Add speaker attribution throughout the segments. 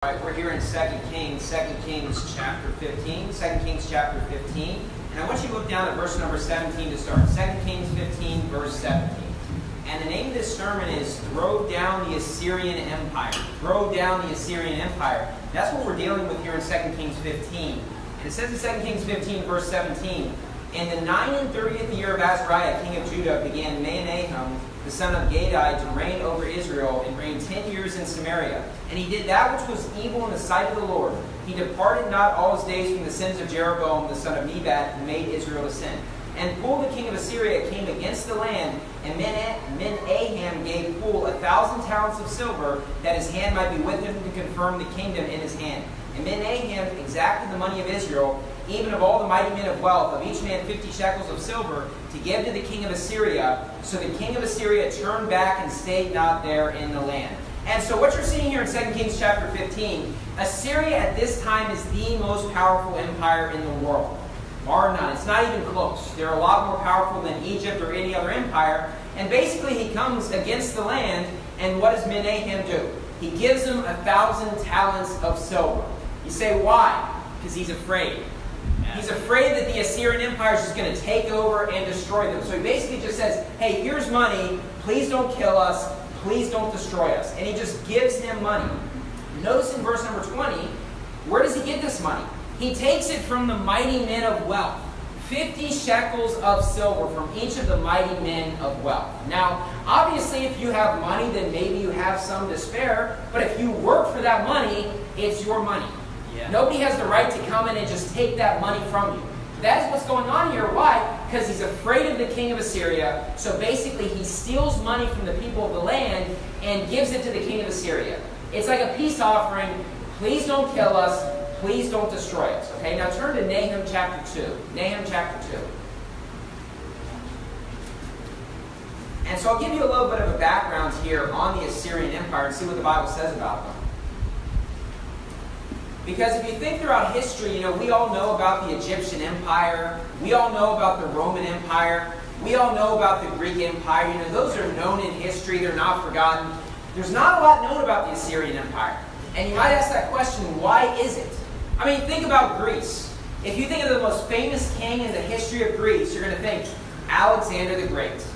Speaker 1: All right, we're here in 2 Kings chapter 15. 2 Kings chapter 15. And I want you to look down at verse number 17 to start. 2 Kings 15, verse 17. And the name of this sermon is Throw Down the Assyrian Empire. Throw Down the Assyrian Empire. That's what we're dealing with here in 2 Kings 15. And it says in 2 Kings 15, verse 17, In the 39th year of Azariah, king of Judah, began Nahum, the son of Gadai, to reign over Israel, and reigned 10 years in Samaria. And he did that which was evil in the sight of the Lord. He departed not all his days from the sins of Jeroboam, the son of Nebat, who made Israel to sin. And Pul, the king of Assyria, came against the land, and Menahem gave Pul 1,000 talents of silver, that his hand might be with him to confirm the kingdom in his hand. And Menahem exacted the money of Israel, even of all the mighty men of wealth, of each man 50 shekels of silver, to give to the king of Assyria. So the king of Assyria turned back and stayed not there in the land. And so what you're seeing here in 2 Kings chapter 15, Assyria at this time is the most powerful empire in the world. Bar none. It's not even close. They're a lot more powerful than Egypt or any other empire. And basically he comes against the land, and what does Menahem do? He gives them 1,000 talents of silver. You say, why? Because he's afraid. He's afraid that the Assyrian Empire is just going to take over and destroy them. So he basically just says, hey, here's money. Please don't kill us. Please don't destroy us. And he just gives him money. Notice in verse number 20, where does he get this money? He takes it from the mighty men of wealth. 50 shekels of silver from each of the mighty men of wealth. Now, obviously, if you have money, then maybe you have some to spare. But if you work for that money, it's your money. Yeah. Nobody has the right to come in and just take that money from you. That is what's going on here. Why? Because he's afraid of the king of Assyria. So basically, he steals money from the people of the land and gives it to the king of Assyria. It's like a peace offering. Please don't kill us. Please don't destroy us. Okay, now turn to Nahum chapter 2. Nahum chapter 2. And so I'll give you a little bit of a background here on the Assyrian Empire and see what the Bible says about them. Because if you think throughout history, we all know about the Egyptian Empire. We all know about the Roman Empire. We all know about the Greek Empire. Those are known in history. They're not forgotten. There's not a lot known about the Assyrian Empire. And you might ask that question, why is it? I mean, think about Greece. If you think of the most famous king in the history of Greece, you're going to think Alexander the Great.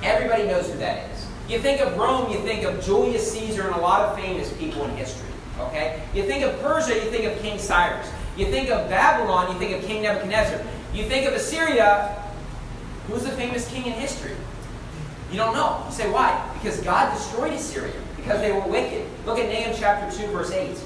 Speaker 1: Everybody knows who that is. You think of Rome, you think of Julius Caesar and a lot of famous people in history. Okay? You think of Persia, you think of King Cyrus. You think of Babylon, you think of King Nebuchadnezzar. You think of Assyria, who's the famous king in history? You don't know. You say, why? Because God destroyed Assyria. Because they were wicked. Look at Nahum chapter 2, verse 8.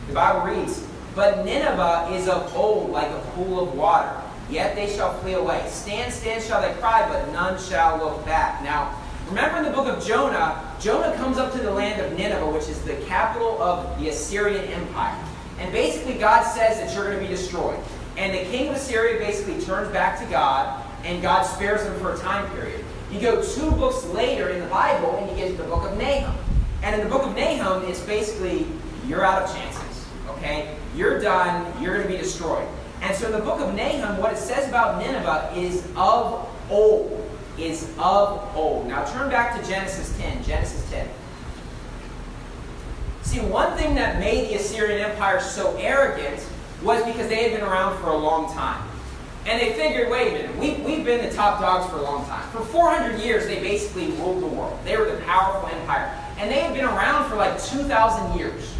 Speaker 1: The Bible reads, But Nineveh is of old like a pool of water, yet they shall flee away. Stand, stand shall they cry, but none shall look back. Now, remember in the book of Jonah, Jonah comes up to the land of Nineveh, which is the capital of the Assyrian Empire. And basically God says that you're going to be destroyed. And the king of Assyria basically turns back to God, and God spares him for a time period. You go 2 books later in the Bible, and you get to the book of Nahum. And in the book of Nahum, it's basically, you're out of chances. Okay? You're done. You're going to be destroyed. And so in the book of Nahum, what it says about Nineveh is of old. Is of old. Now turn back to Genesis 10. Genesis 10. See, one thing that made the Assyrian Empire so arrogant was because they had been around for a long time. And they figured, wait a minute, we've been the top dogs for a long time. For 400 years, they basically ruled the world. They were the powerful empire. And they had been around for like 2,000 years.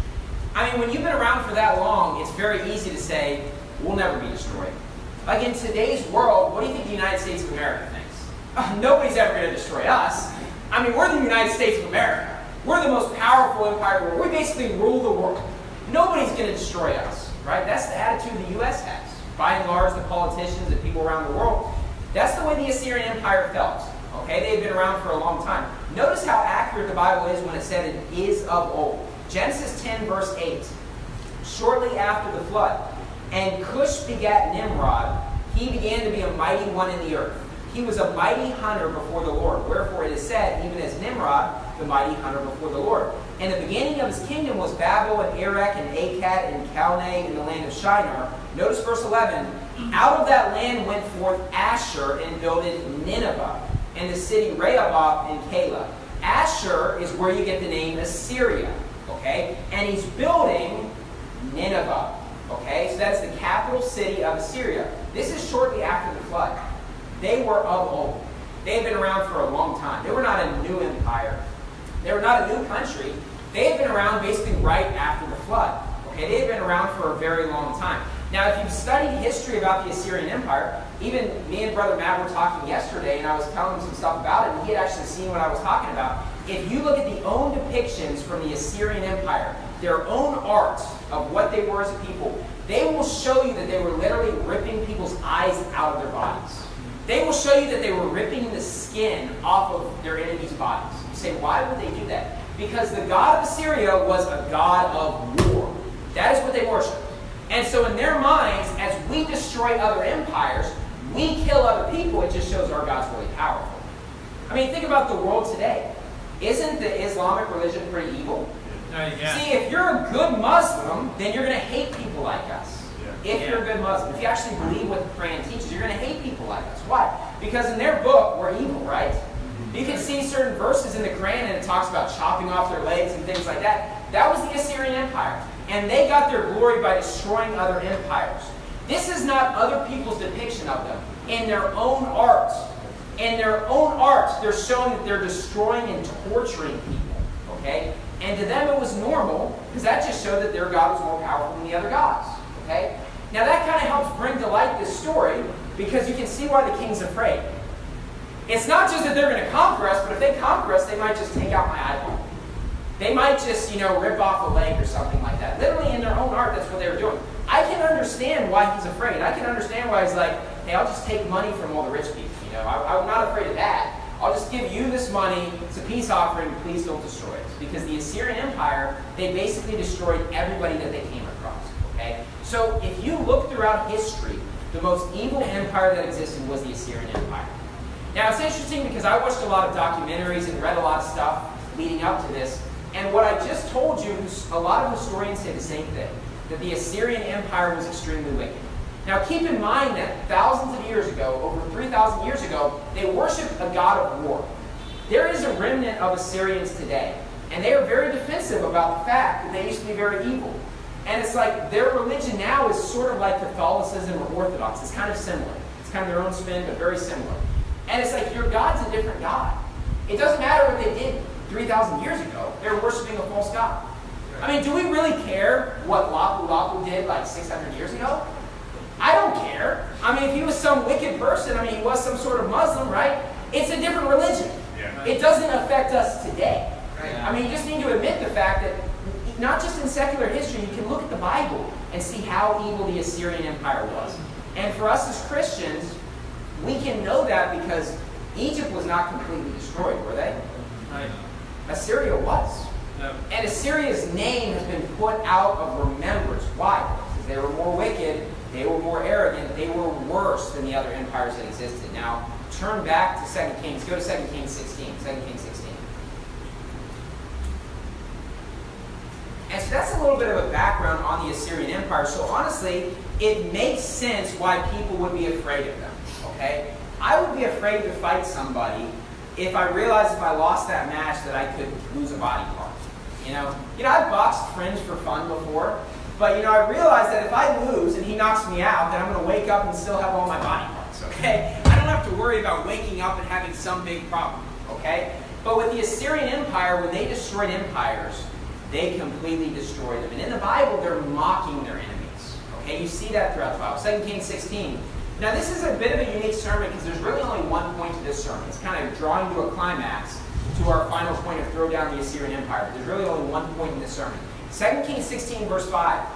Speaker 1: I mean, when you've been around for that long, it's very easy to say, we'll never be destroyed. Like in today's world, what do you think the United States of America thinks? Nobody's ever going to destroy us. I mean, we're the United States of America. We're the most powerful empire in the world. We basically rule the world. Nobody's going to destroy us, right? That's the attitude the U.S. has. By and large, the politicians and people around the world, that's the way the Assyrian Empire felt. Okay, they had been around for a long time. Notice how accurate the Bible is when it said it is of old. Genesis 10, verse 8. Shortly after the flood, and Cush begat Nimrod, he began to be a mighty one in the earth. He was a mighty hunter before the Lord. Wherefore it is said, even as Nimrod, the mighty hunter before the Lord. And the beginning of his kingdom was Babel and Erech and Akkad and Calneh in the land of Shinar. Notice verse 11. Out of that land went forth Asshur and builded Nineveh, and the city Rehoboth and Calah. Asshur is where you get the name Assyria. Okay? And he's building Assyria, this is shortly after the flood. They were of old. They had been around for a long time. They were not a new empire. They were not a new country. They had been around basically right after the flood. Okay, they had been around for a very long time. Now, if you've studied history about the Assyrian Empire, even me and Brother Matt were talking yesterday, and I was telling him some stuff about it, and he had actually seen what I was talking about. If you look at the own depictions from the Assyrian Empire, their own art of what they were as a people, they will show you that they were literally ripping people's eyes out of their bodies. They will show you that they were ripping the skin off of their enemies' bodies. You say, why would they do that? Because the god of Assyria was a god of war. That is what they worshiped. And so in their minds, as we destroy other empires, we kill other people, it just shows our God's really powerful. I mean, think about the world today. Isn't the Islamic religion pretty evil?
Speaker 2: Yeah.
Speaker 1: See, if you're a good Muslim, then you're going to hate people like us.
Speaker 2: Yeah.
Speaker 1: If you're a good Muslim. If you actually believe what the Quran teaches, you're going to hate people like us. Why? Because in their book, we're evil, right? You can see certain verses in the Quran and it talks about chopping off their legs and things like that. That was the Assyrian Empire. And they got their glory by destroying other empires. This is not other people's depiction of them. In their own art, they're showing that they're destroying and torturing people. Okay? And to them it was normal, because that just showed that their God was more powerful than the other gods. Okay? Now that kind of helps bring to light this story, because you can see why the king's afraid. It's not just that they're going to conquer us, but if they conquer us, they might just take out my eyeball. They might just, rip off a leg or something like that. Literally in their own art, that's what they were doing. I can understand why he's afraid. I can understand why he's like, hey, I'll just take money from all the rich people. I'm not afraid of that. I'll just give you this money. It's a peace offering. Please don't destroy it. Because the Assyrian Empire, they basically destroyed everybody that they came across. Okay? So if you look throughout history, the most evil empire that existed was the Assyrian Empire. Now, it's interesting because I watched a lot of documentaries and read a lot of stuff leading up to this. And what I just told you, a lot of historians say the same thing, that the Assyrian Empire was extremely wicked. Now keep in mind that thousands of years ago, over 3,000 years ago, they worshipped a god of war. There is a remnant of Assyrians today, and they are very defensive about the fact that they used to be very evil. And it's like their religion now is sort of like Catholicism or Orthodox. It's kind of similar. It's kind of their own spin, but very similar. And it's like your God's a different God. It doesn't matter what they did 3,000 years ago. They were worshiping a false god. I mean, do we really care what Lapu Lapu did like 600 years ago? I don't care. I mean, if he was some wicked person, he was some sort of Muslim, right? It's a different religion.
Speaker 2: Yeah.
Speaker 1: It doesn't affect us today.
Speaker 2: Right.
Speaker 1: You just need to admit the fact that not just in secular history, you can look at the Bible and see how evil the Assyrian Empire was. And for us as Christians, we can know that because Egypt was not completely destroyed, were they?
Speaker 2: Right.
Speaker 1: Assyria was.
Speaker 2: No.
Speaker 1: And Assyria's name has been put out of remembrance. Why? Because they were more wicked, they were more arrogant, they were worse than the other empires that existed. Now, turn back to 2 Kings. Go to 2 Kings 16. 2 Kings 16. And so that's a little bit of a background on the Assyrian Empire. So honestly, it makes sense why people would be afraid of them. Okay? I would be afraid to fight somebody if I realized if I lost that match that I could lose a body part. I've boxed friends for fun before, but I realized that if I lose and he knocks me out, then I'm going to wake up and still have all my body parts. Okay? I don't have to worry about waking up and having some big problem. Okay? But with the Assyrian Empire, when they destroyed empires, they completely destroyed them. And in the Bible, they're mocking their enemies. Okay? You see that throughout the Bible. 2 Kings 16. Now, this is a bit of a unique sermon because there's really only one point to this sermon. It's kind of drawing to a climax to our final point of throw down the Assyrian Empire. But there's really only one point in this sermon. 2 Kings 16, verse 5.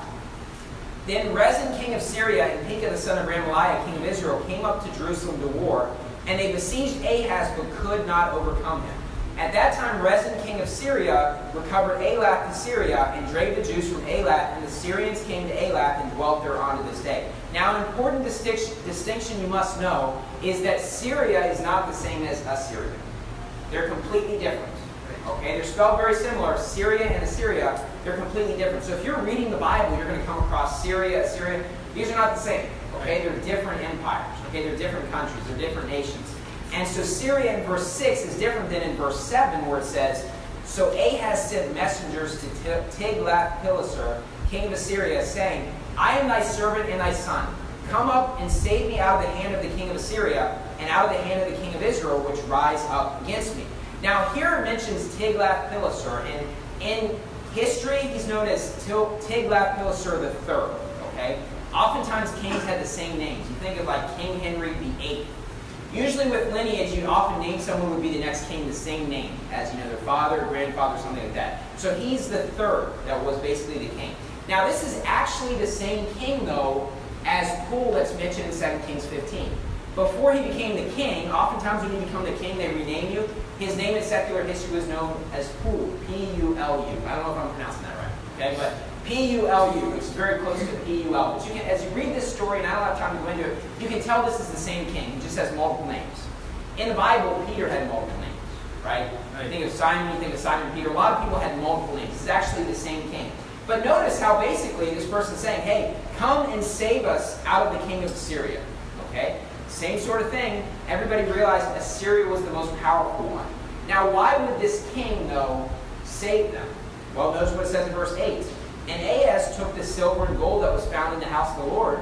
Speaker 1: Then Rezin, king of Syria, and Pekah, the son of Remaliah, king of Israel, came up to Jerusalem to war, and they besieged Ahaz but could not overcome him. At that time, Rezin, king of Syria, recovered Elath to Syria and drave the Jews from Elath, and the Syrians came to Elath and dwelt there on to this day. Now, an important distinction you must know is that Syria is not the same as Assyria. They're completely different. Okay, they're spelled very similar. Syria and Assyria, they're completely different. So if you're reading the Bible, you're going to come across Syria, Assyria. These are not the same. Okay, they're different empires. Okay, they're different countries. They're different nations. And so Syria in verse 6 is different than in verse 7 where it says, So Ahaz sent messengers to Tiglath-Pileser, king of Assyria, saying, I am thy servant and thy son. Come up and save me out of the hand of the king of Assyria and out of the hand of the king of Israel, which rise up against me. Now here it mentions Tiglath-Pileser, and in history he's known as Tiglath-Pileser III. Okay? Oftentimes kings had the same names. You think of like King Henry VIII. Usually with lineage, you often name someone who would be the next king the same name as, their father, grandfather, something like that. So he's the third that was basically the king. Now this is actually the same king, though, as Pul that's mentioned in 2 Kings 15. Before he became the king, oftentimes when you become the king, they rename you. His name in secular history was known as Pul, P-U-L-U. I don't know if I'm pronouncing that right, okay? But P-U-L-U, which is very close to P-U-L. But you can, as you read this story, and I don't have time to go into it, you can tell this is the same king. He just has multiple names. In the Bible, Peter had multiple names, right? You think of Simon, you think of Simon Peter. A lot of people had multiple names. It's actually the same king. But notice how basically this person's saying, hey, come and save us out of the king of Assyria. Okay? Same sort of thing. Everybody realized Assyria was the most powerful one. Now, why would this king, though, save them? Well, notice what it says in verse 8. And Ahaz took the silver and gold that was found in the house of the Lord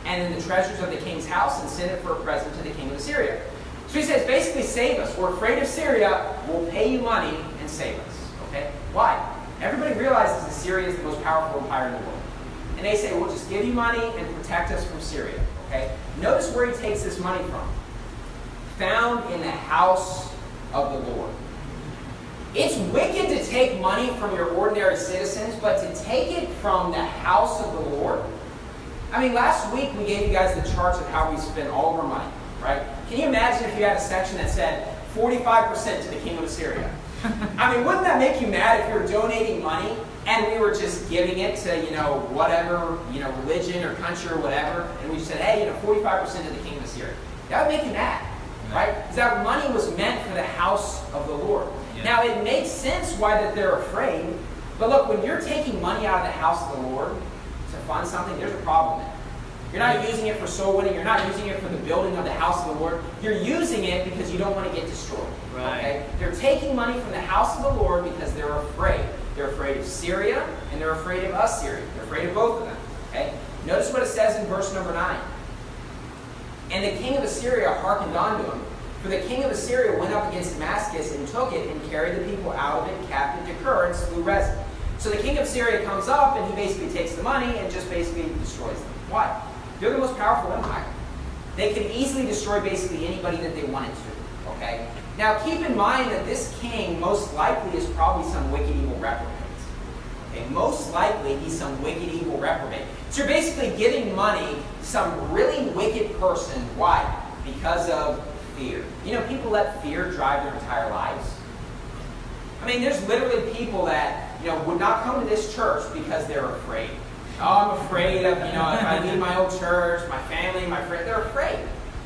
Speaker 1: and in the treasures of the king's house and sent it for a present to the king of Assyria. So he says, basically, save us. We're afraid of Syria. We'll pay you money and save us. Okay? Why? Everybody realizes Assyria is the most powerful empire in the world. And they say, we'll just give you money and protect us from Syria. Okay? Notice where he takes this money from. Found in the house of the Lord. It's wicked to take money from your ordinary citizens, but to take it from the house of the Lord? I mean, last week we gave you guys the charts of how we spend all of our money, right? Can you imagine if you had a section that said 45% to the king of Assyria? I mean, wouldn't that make you mad if you were donating money and we were just giving it to, whatever, religion or country or whatever, and we said, hey, 45% to the king of Assyria? That would make you mad, right? Because that money was meant for the house of the Lord. Yeah. Now, it makes sense why that they're afraid, but look, when you're taking money out of the house of the Lord to fund something, there's a problem there. You're not using it for soul winning. You're not using it for the building of the house of the Lord. You're using it because you don't want to get destroyed. Right. Okay? They're taking money from the house of the Lord because they're afraid. They're afraid of Syria and they're afraid of Assyria. They're afraid of both of them. Okay? Notice what it says in verse number 9. And the king of Assyria hearkened unto him, for the king of Assyria went up against Damascus and took it and carried the people out of it captive to Kir and slew Rezin. So the king of Syria comes up and he basically takes the money and just basically destroys them. Why? They're the most powerful empire. They can easily destroy basically anybody that they wanted to. Okay? Now keep in mind that this king most likely is probably some wicked evil reprobate. Okay? Most likely he's some wicked evil reprobate. So you're basically giving money to some really wicked person. Why? Because of fear. People let fear drive their entire lives. I mean, there's literally people that, would not come to this church because they're afraid. Oh, I'm afraid of, if I leave my old church, my family, my friends, they're afraid.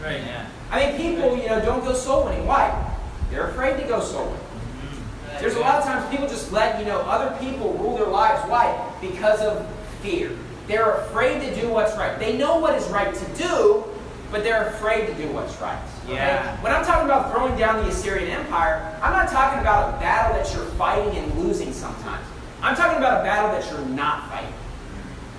Speaker 2: Right, yeah.
Speaker 1: I mean, people, don't go soul winning. Why? They're afraid to go soul winning. Mm-hmm. There's a lot of times people just let, other people rule their lives. Why? Because of fear. They're afraid to do what's right. They know what is right to do, but they're afraid to do what's right. Okay? Yeah. When I'm talking about throwing down the Assyrian Empire, I'm not talking about a battle that you're fighting and losing sometimes. I'm talking about a battle that you're not fighting.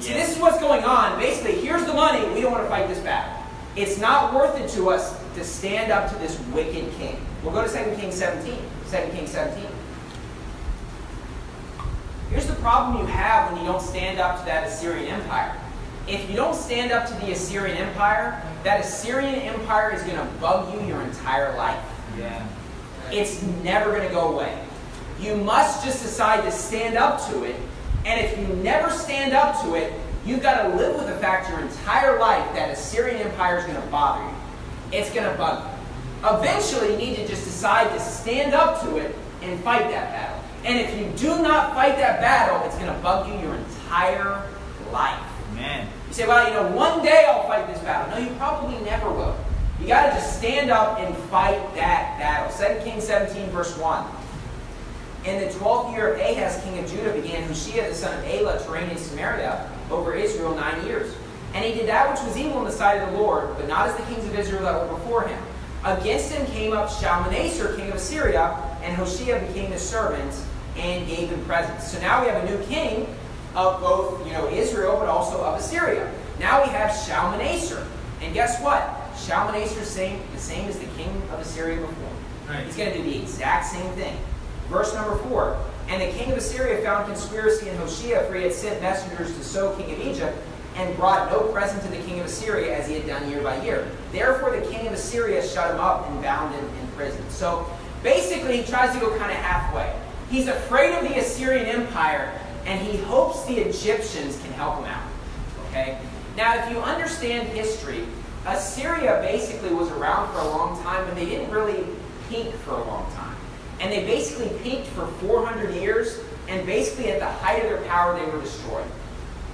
Speaker 1: See, this is what's going on. Basically, here's the money. We don't want to fight this battle. It's not worth it to us to stand up to this wicked king. We'll go to 2 Kings 17. 2 Kings 17. Here's the problem you have when you don't stand up to that Assyrian Empire. If you don't stand up to the Assyrian Empire, that Assyrian Empire is going to bug you your entire life.
Speaker 2: Yeah.
Speaker 1: It's never going to go away. You must just decide to stand up to it. And if you never stand up to it, you've got to live with the fact your entire life that Assyrian Empire is going to bother you. It's going to bug you. Eventually, you need to just decide to stand up to it and fight that battle. And if you do not fight that battle, it's going to bug you your entire life.
Speaker 2: Man.
Speaker 1: You say, well, one day I'll fight this battle. No, you probably never will. You got to just stand up and fight that battle. 2 Kings 17, verse 1. In the 12th year of Ahaz, king of Judah, began Hoshea, the son of Elah, to reign in Samaria over Israel 9 years. And he did that which was evil in the sight of the Lord, but not as the kings of Israel that were before him. Against him came up Shalmaneser, king of Assyria, and Hoshea became his servant and gave him presents. So now we have a new king of both, Israel, but also of Assyria. Now we have Shalmaneser. And guess what? Shalmaneser is the same as the king of Assyria before. Right. He's going to do the exact same thing. Verse number 4. And the king of Assyria found conspiracy in Hoshea, for he had sent messengers to So, king of Egypt, and brought no present to the king of Assyria as he had done year by year. Therefore the king of Assyria shut him up and bound him in prison. So basically he tries to go kind of halfway. He's afraid of the Assyrian Empire, and he hopes the Egyptians can help him out. Okay? Now if you understand history, Assyria basically was around for a long time, but they didn't really peak for a long time. And they basically peaked for 400 years, and basically at the height of their power they were destroyed.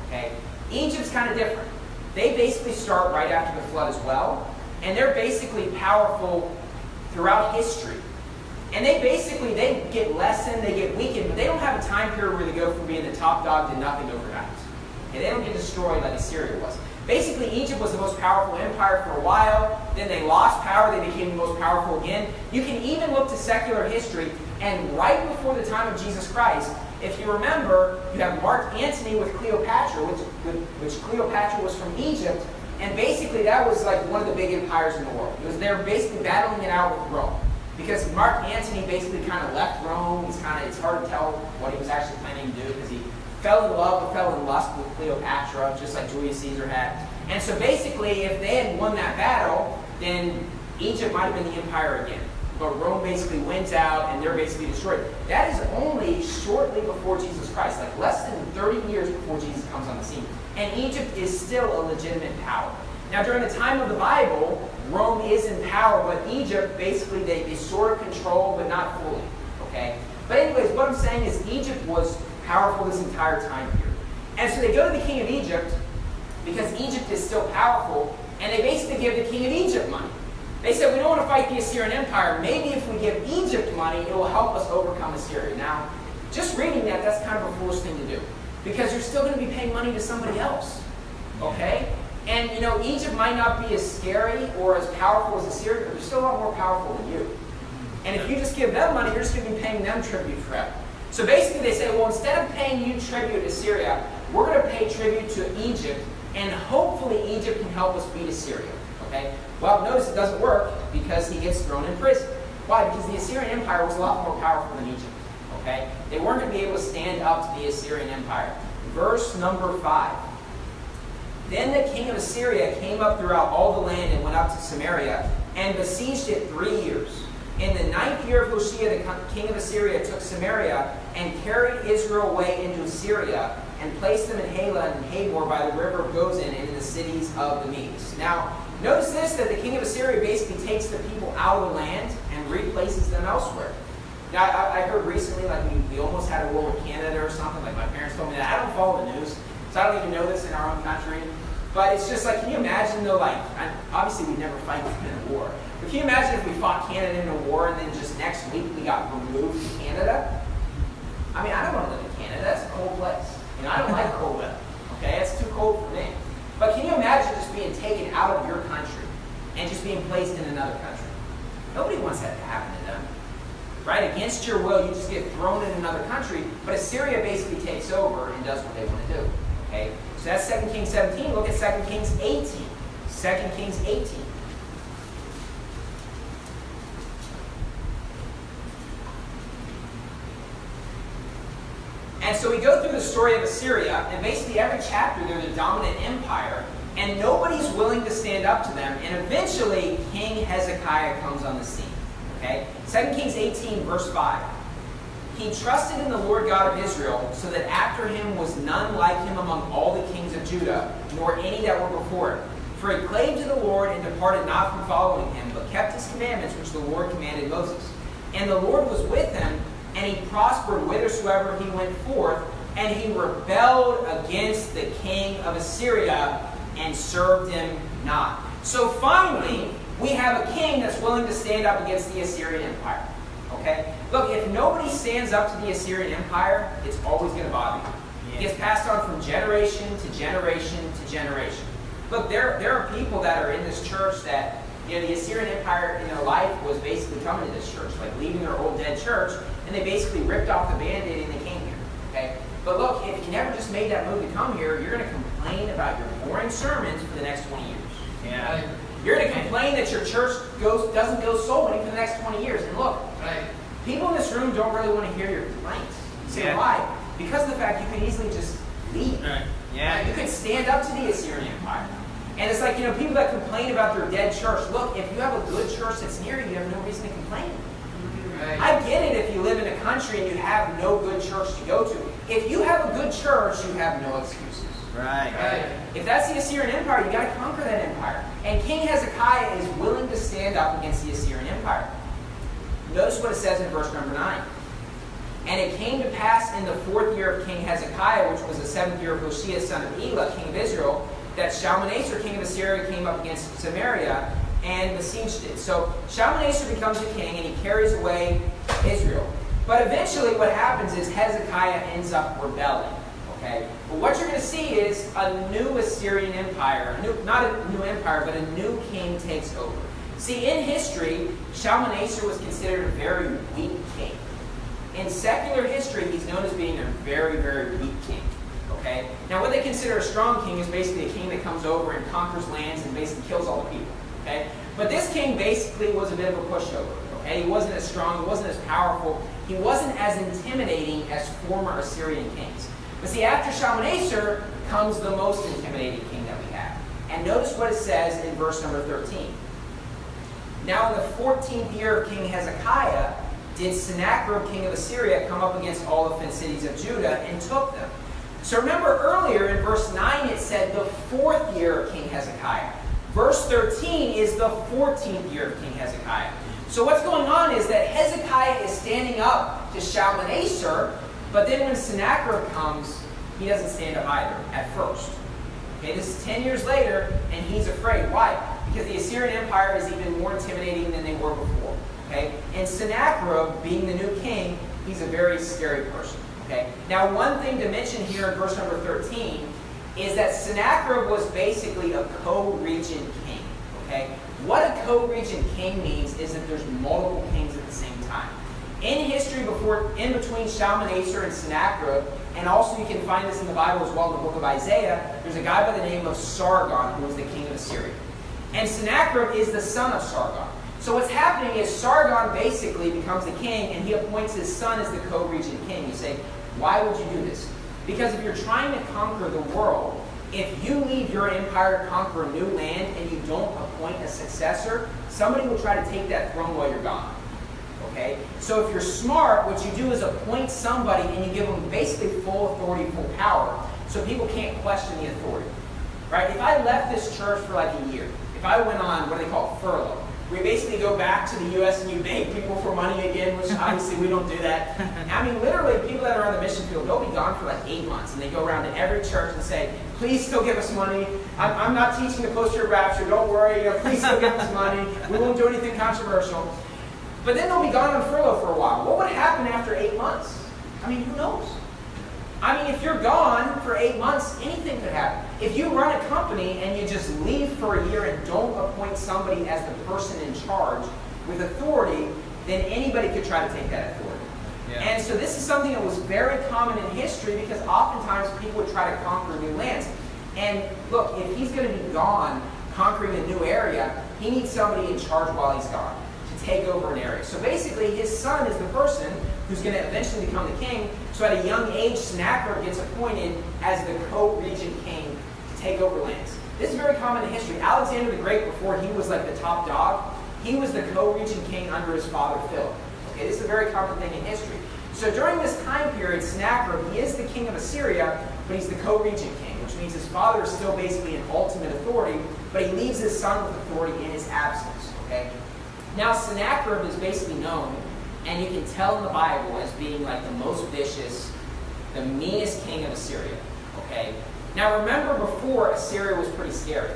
Speaker 1: Okay? Egypt's kind of different. They basically start right after the flood as well, and they're basically powerful throughout history. And they get lessened, they get weakened, but they don't have a time period where they go from being the top dog to nothing overnight. And they don't get destroyed like Assyria was. Basically, Egypt was the most powerful empire for a while. Then they lost power. They became the most powerful again. You can even look to secular history, and right before the time of Jesus Christ, if you remember, you have Mark Antony with Cleopatra, which Cleopatra was from Egypt, and basically that was like one of the big empires in the world. They're basically battling it out with Rome. Because Mark Antony basically kind of left Rome. It's hard to tell what he was actually planning to do, because he fell in love or fell in lust with Cleopatra, just like Julius Caesar had. And so basically, if they had won that battle, then Egypt might have been the empire again. But Rome basically wins out, and they're basically destroyed. That is only shortly before Jesus Christ, like less than 30 years before Jesus comes on the scene. And Egypt is still a legitimate power. Now, during the time of the Bible, Rome is in power, but Egypt, basically, they sort of control, but not fully. Okay? But anyways, what I'm saying is Egypt was powerful this entire time period. And so they go to the king of Egypt, because Egypt is still powerful, and they basically give the king of Egypt money. They said, we don't want to fight the Assyrian Empire. Maybe if we give Egypt money, it will help us overcome Assyria. Now, just reading that, that's kind of a foolish thing to do. Because you're still going to be paying money to somebody else. Okay? And, Egypt might not be as scary or as powerful as Assyria, but they're still a lot more powerful than you. And if you just give them money, you're just going to be paying them tribute forever. So basically they say, well, instead of paying you tribute to Syria, we're going to pay tribute to Egypt, and hopefully Egypt can help us beat Assyria. Okay? Well, notice it doesn't work because he gets thrown in prison. Why? Because the Assyrian Empire was a lot more powerful than Egypt. Okay? They weren't going to be able to stand up to the Assyrian Empire. Verse number 5. Then the king of Assyria came up throughout all the land and went up to Samaria and besieged it 3 years. In the 9th year of Hoshea, the king of Assyria took Samaria and carried Israel away into Assyria and placed them in Halah and Habor by the river of Gozan and in the cities of the Medes. Now, notice this, that the king of Assyria basically takes the people out of the land and replaces them elsewhere. Now, I heard recently, like we almost had a war with Canada or something. Like my parents told me that. I don't follow the news, so I don't even know this in our own country. But it's just like, can you imagine though, obviously we'd never fight in a war. But can you imagine if we fought Canada in a war and then just next week we got removed from Canada? I mean, I don't want to live in Canada. That's a cold place. I don't like cold weather. Okay, it's too cold for me. But can you imagine just being taken out of your country and just being placed in another country? Nobody wants that to happen to them. Right? Against your will, you just get thrown in another country, but Assyria basically takes over and does what they want to do. Okay? So that's 2 Kings 17. Look at 2 Kings 18. 2 Kings 18. And so we go through the story of Assyria, and basically every chapter they're the dominant empire, and nobody's willing to stand up to them, and eventually King Hezekiah comes on the scene. Okay? 2 Kings 18, verse 5. He trusted in the Lord God of Israel, so that after him was none like him among all the kings of Judah, nor any that were before him. For he clave to the Lord and departed not from following him, but kept his commandments which the Lord commanded Moses. And the Lord was with him, and he prospered whithersoever he went forth, and he rebelled against the king of Assyria and served him not. So finally, we have a king that's willing to stand up against the Assyrian Empire. Okay? Look, if nobody stands up to the Assyrian Empire, it's always going to bother you. It gets passed on from generation to generation to generation. Look, there are people that are in this church that, the Assyrian Empire in their life was basically coming to this church, like leaving their old dead church, and they basically ripped off the Band-Aid and they came here. Okay? But look, if you never just made that move to come here, you're going to complain about your boring inspiring sermons for the next 20 years.
Speaker 2: Yeah.
Speaker 3: Right.
Speaker 1: You're going to complain that your church doesn't go soul winning for the next 20 years. And look,
Speaker 3: Right.
Speaker 1: people in this room don't really want to hear your complaints. You say,
Speaker 2: Yeah.
Speaker 1: why? Because of the fact you could easily just leave.
Speaker 2: Right. Yeah.
Speaker 1: You could stand up to the Assyrian Empire. And it's like, people that complain about their dead church. Look, if you have a good church that's near you, you have no reason to complain.
Speaker 3: Right.
Speaker 1: I get it if you live in a country and you have no good church to go to. If you have a good church, you have no excuses.
Speaker 2: Right.
Speaker 3: Right.
Speaker 1: If that's the Assyrian Empire, you got to conquer that empire. And King Hezekiah is willing to stand up against the Assyrian Empire. Notice what it says in verse number 9. And it came to pass in the 4th year of King Hezekiah, which was the 7th year of Hoshea, son of Elah, king of Israel, that Shalmaneser, king of Assyria, came up against Samaria and besieged it. So Shalmaneser becomes the king and he carries away Israel. But eventually what happens is Hezekiah ends up rebelling. Okay? But what you're going to see is a new Assyrian empire, not a new empire, but a new king takes over. See, in history, Shalmaneser was considered a very weak king. In secular history, he's known as being a very, very weak king. Okay? Now, what they consider a strong king is basically a king that comes over and conquers lands and basically kills all the people. Okay? But this king basically was a bit of a pushover. Okay? He wasn't as strong, he wasn't as powerful, he wasn't as intimidating as former Assyrian kings. But see, after Shalmaneser comes the most intimidating king that we have. And notice what it says in verse number 13. Now in the 14th year of King Hezekiah, did Sennacherib, king of Assyria, come up against all the fenced cities of Judah and took them. So remember earlier in verse 9 it said the 4th year of King Hezekiah. Verse 13 is the 14th year of King Hezekiah. So what's going on is that Hezekiah is standing up to Shalmaneser, but then when Sennacherib comes, he doesn't stand up either at first. Okay, this is 10 years later, and he's afraid. Why? Because the Assyrian Empire is even more intimidating than they were before. Okay? And Sennacherib, being the new king, he's a very scary person. Okay? Now, one thing to mention here in verse number 13 is that Sennacherib was basically a co-regent king. Okay? What a co-regent king means is that there's multiple kings at the same time. In history, in between Shalmaneser and Sennacherib, and also you can find this in the Bible as well in the book of Isaiah, there's a guy by the name of Sargon who was the king of Assyria. And Sennacherib is the son of Sargon. So what's happening is Sargon basically becomes the king and he appoints his son as the co-regent king. You say, why would you do this? Because if you're trying to conquer the world, if you leave your empire to conquer a new land and you don't appoint a successor, somebody will try to take that throne while you're gone. Okay? So if you're smart, what you do is appoint somebody and you give them basically full authority, full power, so people can't question the authority. Right? If I left this church for like a year, if I went on what they call furlough, we basically go back to the U.S. and you beg people for money again, which obviously we don't do that. I mean, literally, people that are on the mission field, they'll be gone for like 8 months, and they go around to every church and say, please still give us money. I'm not teaching the post-trib rapture. Don't worry. Please still give us money. We won't do anything controversial. But then they'll be gone on furlough for a while. What would happen after 8 months? I mean, who knows? I mean, if you're gone for 8 months, anything could happen. If you run a company and you just leave for a year and don't appoint somebody as the person in charge with authority, then anybody could try to take that authority. Yeah. And so this is something that was very common in history because oftentimes people would try to conquer new lands. And look, if he's going to be gone conquering a new area, he needs somebody in charge while he's gone to take over an area. So basically, his son is the person who's going to eventually become the king. So at a young age, Sennacherib gets appointed as the co-regent king to take over lands. This is very common in history. Alexander the Great, before he was like the top dog, he was the co-regent king under his father Philip. Okay, this is a very common thing in history. So during this time period, Sennacherib, he is the king of Assyria, but he's the co-regent king, which means his father is still basically an ultimate authority, but he leaves his son with authority in his absence. Okay. Now Sennacherib is basically known, and you can tell in the Bible, as being like the most vicious, the meanest king of Assyria. Okay? Now remember, before, Assyria was pretty scary.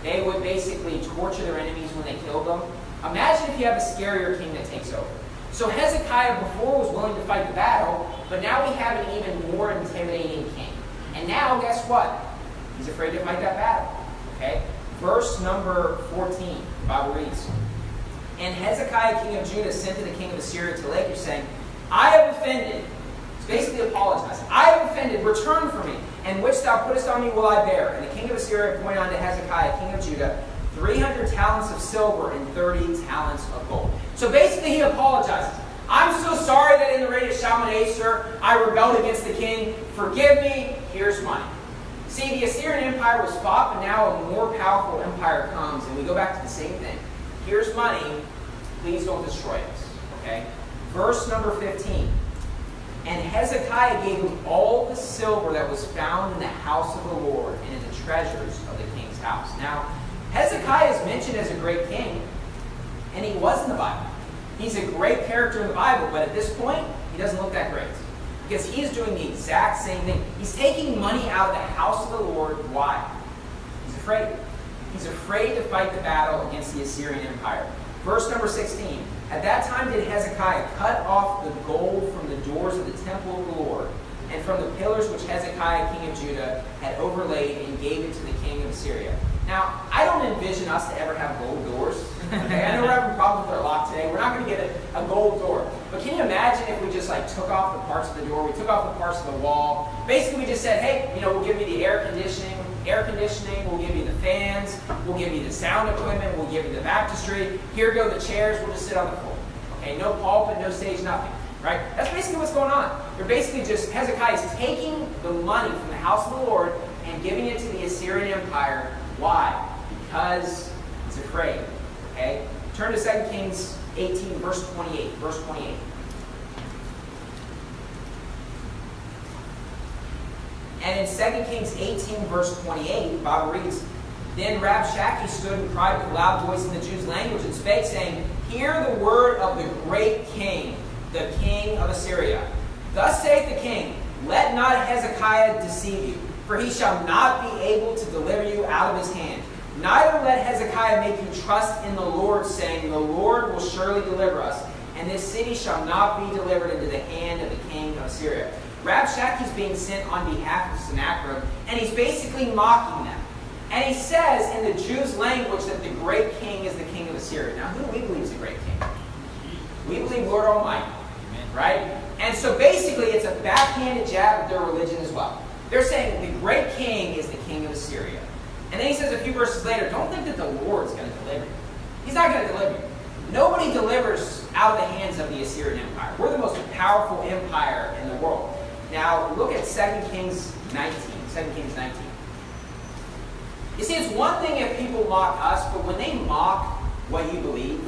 Speaker 1: They would basically torture their enemies when they killed them. Imagine if you have a scarier king that takes over. So Hezekiah before was willing to fight the battle, but now we have an even more intimidating king. And now, guess what? He's afraid to fight that battle. Okay? Verse number 14, the Bible reads, And Hezekiah, king of Judah, sent to the king of Assyria to Lachish, saying, I have offended. basically apologizing. I have offended, return from me, and which thou puttest on me will I bear. And the king of Assyria appointed unto Hezekiah, king of Judah, 300 talents of silver and 30 talents of gold. So basically he apologizes. I'm so sorry that in the reign of Shalmaneser I rebelled against the king. Forgive me, here's money. See, the Assyrian Empire was fought, but now a more powerful empire comes, and we go back to the same thing. Here's money, please don't destroy us. Okay? Verse number 15. And Hezekiah gave him all the silver that was found in the house of the Lord and in the treasures of the king's house. Now, Hezekiah is mentioned as a great king, and he was in the Bible. He's a great character in the Bible, but at this point, he doesn't look that great. Because he is doing the exact same thing. He's taking money out of the house of the Lord. Why? He's afraid. He's afraid to fight the battle against the Assyrian Empire. Verse number 16. At that time did Hezekiah cut off the gold from the doors of the temple of the Lord, and from the pillars which Hezekiah, king of Judah, had overlaid, and gave it to the king of Assyria. Now, I don't envision us to ever have gold doors. Okay? I know we're having problems with our lock today. We're not going to get a gold door. But can you imagine if we just took off the parts of the door, we took off the parts of the wall. Basically, we just said, hey, we'll give you the air conditioning, we'll give you the fans, we'll give you the sound equipment, we'll give you the baptistry. Here go the chairs, we'll just sit on the floor. Okay, no pulpit, no stage, nothing. Right? That's basically what's going on. They're basically just, Hezekiah is taking the money from the house of the Lord and giving it to the Assyrian Empire. Why? Because he's afraid. Okay? Turn to 2 Kings 18, verse 28. Verse 28. And in 2 Kings 18, verse 28, the Bible reads, Then Rabshakeh stood and cried with a loud voice in the Jews' language and spake, saying, Hear the word of the great king, the king of Assyria. Thus saith the king, Let not Hezekiah deceive you, for he shall not be able to deliver you out of his hand. Neither let Hezekiah make you trust in the Lord, saying, The Lord will surely deliver us, and this city shall not be delivered into the hand of the king of Assyria. Rabshakeh is being sent on behalf of Sennacherib, and he's basically mocking them. And he says in the Jews' language that the great king is the king of Assyria. Now, who do we believe is the great king? We believe Lord Almighty, right? And so basically it's a backhanded jab at their religion as well. They're saying the great king is the king of Assyria. And then he says a few verses later, don't think that the Lord's going to deliver you. He's not going to deliver you. Nobody delivers out of the hands of the Assyrian Empire. We're the most powerful empire in the world. Now, look at 2 Kings 19. 2 Kings 19. You see, it's one thing if people mock us, but when they mock what you believe,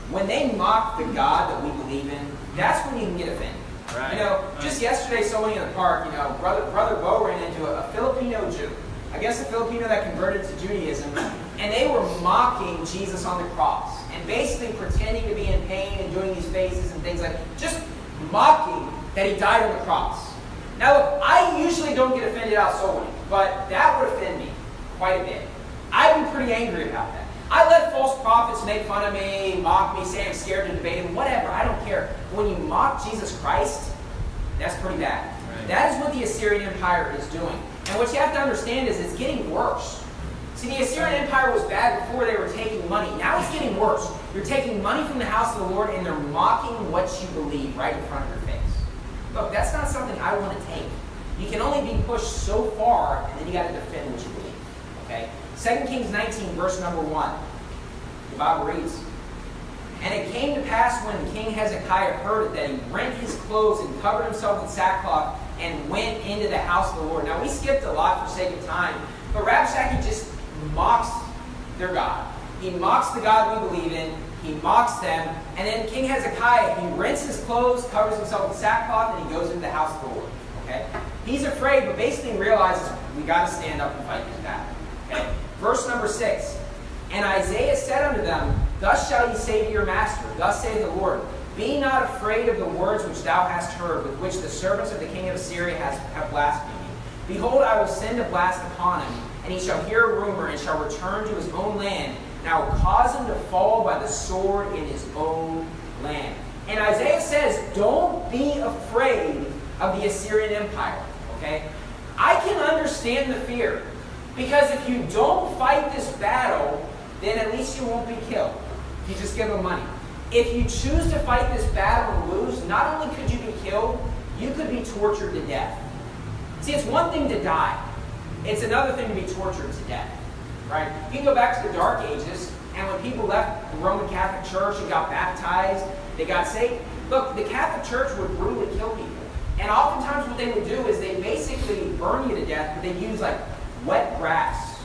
Speaker 1: when they mock the God that we believe in, that's when you can get offended. Right. Just yesterday, someone in the park, Brother Bo ran into a Filipino Jew. I guess a Filipino that converted to Judaism, and they were mocking Jesus on the cross, and basically pretending to be in pain and doing these faces and things just mocking that he died on the cross. Now look, I usually don't get offended out solely, but that would offend me quite a bit. I'd be pretty angry about that. I let false prophets make fun of me, mock me, say I'm scared to debate him, whatever, I don't care. When you mock Jesus Christ, that's pretty bad. Right. That is what the Assyrian Empire is doing. And what you have to understand is it's getting worse. See, the Assyrian Empire was bad before they were taking money. Now it's getting worse. You're taking money from the house of the Lord and they're mocking what you believe right in front of your face. Look, that's not something I want to take. You can only be pushed so far, and then you got to defend what you believe. Okay? 2 Kings 19, verse number 1. The Bible reads, And it came to pass when King Hezekiah heard it that he rent his clothes and covered himself with sackcloth and went into the house of the Lord. Now, we skipped a lot for sake of time, but Rabshakeh just mocks their God. He mocks the God we believe in. He mocks them. And then King Hezekiah, he rents his clothes, covers himself with sackcloth, and he goes into the house of the Lord. Okay? He's afraid, but basically realizes we got to stand up and fight this battle. Okay? Verse number 6. And Isaiah said unto them, Thus shall ye say to your master, Thus saith the Lord, Be not afraid of the words which thou hast heard, with which the servants of the king of Assyria have blasphemed me. Behold, I will send a blast upon him, and he shall hear a rumor, and shall return to his own land, and I will cause him to fall by the sword in his own land. And Isaiah says, don't be afraid of the Assyrian Empire. Okay? I can understand the fear, because if you don't fight this battle, then at least you won't be killed. You just give them money. If you choose to fight this battle and lose, not only could you be killed, you could be tortured to death. See, it's one thing to die. It's another thing to be tortured to death. Right? You can go back to the Dark Ages, and when people left the Roman Catholic Church and got baptized, they got saved. Look, the Catholic Church would brutally kill people. And oftentimes what they would do is they basically burn you to death, but they'd use like wet grass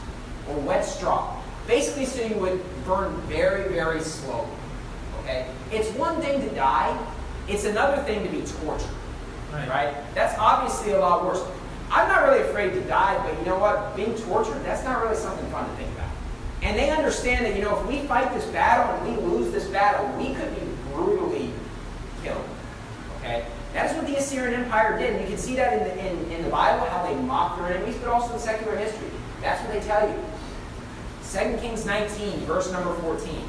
Speaker 1: or wet straw. Basically so you would burn very, very slowly. Okay? It's one thing to die. It's another thing to be tortured. Right? That's obviously a lot worse. I'm not really afraid to die, but you know what? Being tortured, that's not really something fun to think about. And they understand that, if we fight this battle and we lose this battle, we could be brutally killed. Okay? That is what the Assyrian Empire did. And you can see that in the Bible, how they mocked their enemies, but also in secular history. That's what they tell you. 2 Kings 19, verse number 14.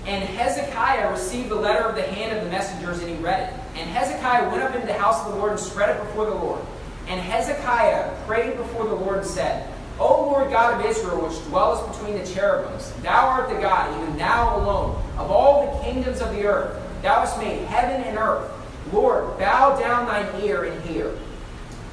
Speaker 1: And Hezekiah received the letter of the hand of the messengers, and he read it. And Hezekiah went up into the house of the Lord and spread it before the Lord. And Hezekiah prayed before the Lord and said, O Lord God of Israel, which dwellest between the cherubims, thou art the God, even thou alone, of all the kingdoms of the earth. Thou hast made heaven and earth. Lord, bow down thine ear and hear.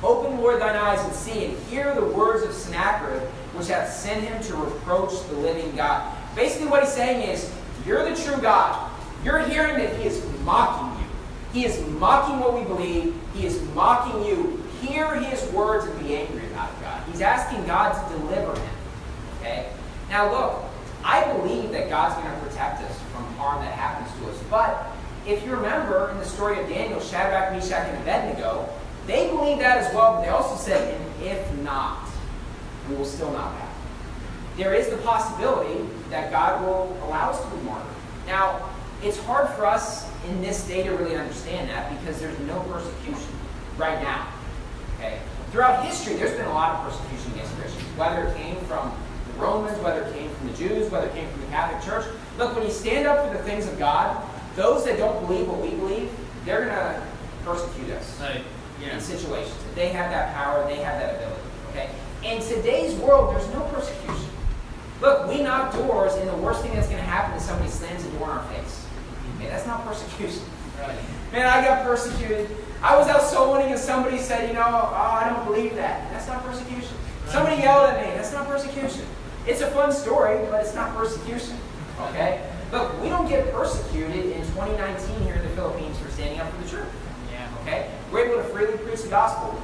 Speaker 1: Open, Lord, thine eyes and see, and hear the words of Sennacherib, which hath sent him to reproach the living God. Basically what he's saying is, you're the true God. You're hearing that he is mocking you. He is mocking what we believe. He is mocking you. Hear his words and be angry about it, God. He's asking God to deliver him. Okay? Now look, I believe that God's going to protect us from harm that happens to us. But if you remember in the story of Daniel, Shadrach, Meshach, and Abednego, they believed that as well, but they also said, and if not, we will still not have. There is the possibility that God will allow us to be martyred. Now, it's hard for us in this day to really understand that because there's no persecution right now. Okay? Throughout history, there's been a lot of persecution against Christians, whether it came from the Romans, whether it came from the Jews, whether it came from the Catholic Church. Look, when you stand up for the things of God, those that don't believe what we believe, they're going to persecute us in situations. If they have that power, they have that ability. Okay? In today's world, there's no persecution. Look, we knock doors, and the worst thing that's going to happen is somebody slams a door in our face. Okay, that's not persecution. Right. Man, I got persecuted. I was out soul winning, and somebody said, I don't believe that. That's not persecution. Right. Somebody yelled at me. That's not persecution. It's a fun story, but it's not persecution. Okay? Look, we don't get persecuted in 2019 here in the Philippines for standing up for the truth. Yeah. Okay? We're able to freely preach the gospel.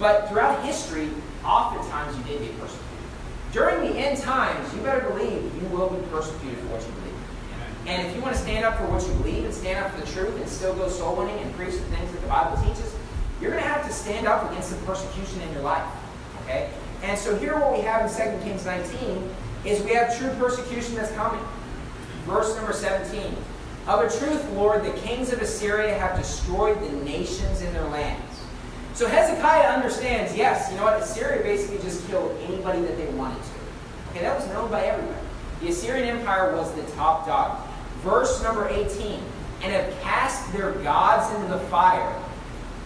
Speaker 1: But throughout history, oftentimes you did get persecuted. During the end times, you better believe you will be persecuted for what you believe. And if you want to stand up for what you believe and stand up for the truth and still go soul winning and preach the things that the Bible teaches, you're going to have to stand up against the persecution in your life. Okay? And so here what we have in 2 Kings 19 is we have true persecution that's coming. Verse number 17. Of a truth, Lord, the kings of Assyria have destroyed the nations in their lands. So Hezekiah understands, yes, you know what, Assyria basically just killed anybody that they wanted to. Okay, that was known by everybody. The Assyrian Empire was the top dog. Verse number 18, and have cast their gods into the fire,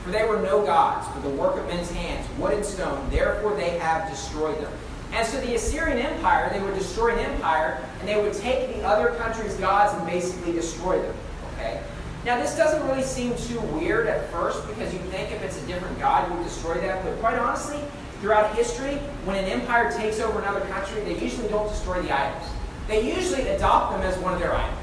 Speaker 1: for they were no gods, but the work of men's hands, wood and stone, therefore they have destroyed them. And so the Assyrian Empire, they would destroy an empire, and they would take the other country's gods and basically destroy them. Okay? Now, this doesn't really seem too weird at first because you think if it's a different god, you would destroy that. But quite honestly, throughout history, when an empire takes over another country, they usually don't destroy the idols. They usually adopt them as one of their idols.